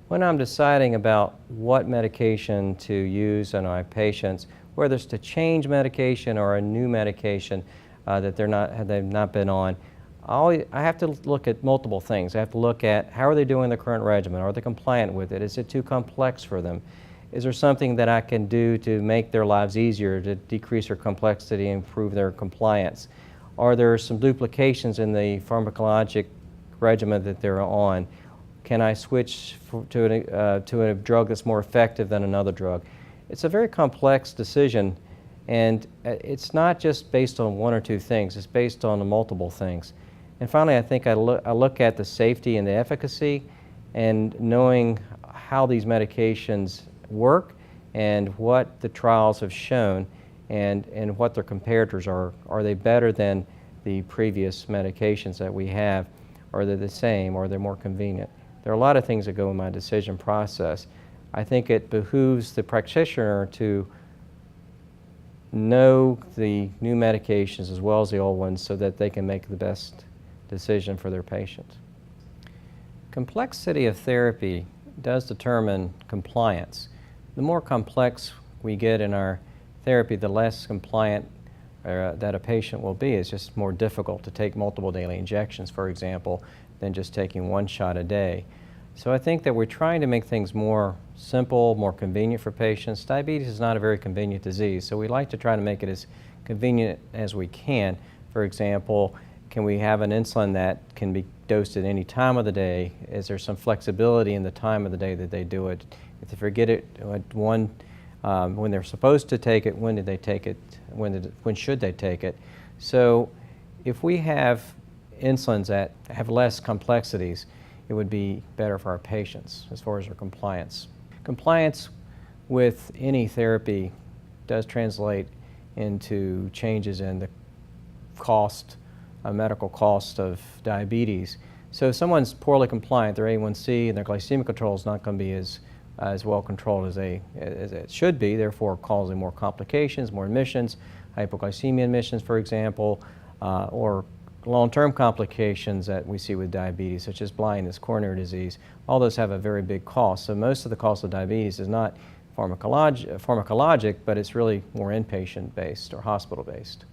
When I'm deciding about what medication to use on my patients, whether it's to change medication or a new medication that they've not been on, I have to look at multiple things. I have to look at how are they doing the current regimen? Are they compliant with it? Is it too complex for them? Is there something that I can do to make their lives easier, to decrease their complexity and improve their compliance? Are there some duplications in the pharmacologic regimen that they're on? Can I switch to a drug that's more effective than another drug? It's a very complex decision, and it's not just based on one or two things. It's based on multiple things. And finally, I think I look at the safety and the efficacy, and knowing how these medications work and what the trials have shown and what their comparators are. Are they better than the previous medications that we have? Are they the same? Or are they more convenient? There are a lot of things that go in my decision process. I think it behooves the practitioner to know the new medications as well as the old ones so that they can make the best decision for their patients. Complexity of therapy does determine compliance. The more complex we get in our therapy, the less compliant that a patient will be. It's just more difficult to take multiple daily injections, for example, than just taking one shot a day. So I think that we're trying to make things more simple, more convenient for patients. Diabetes is not a very convenient disease, so we like to try to make it as convenient as we can. For example, can we have an insulin that can be dosed at any time of the day? Is there some flexibility in the time of the day that they do it? If they forget it when they're supposed to take it, when did they take it? When should they take it? So if we have insulins that have less complexities, it would be better for our patients as far as their compliance. Compliance with any therapy does translate into changes in the cost, medical cost of diabetes. So if someone's poorly compliant, their A1C and their glycemic control is not going to be as well controlled as it should be, therefore causing more complications, more admissions, hypoglycemia admissions, for example, or long-term complications that we see with diabetes, such as blindness, coronary disease. All those have a very big cost. So most of the cost of diabetes is not pharmacologic, but it's really more inpatient-based or hospital-based.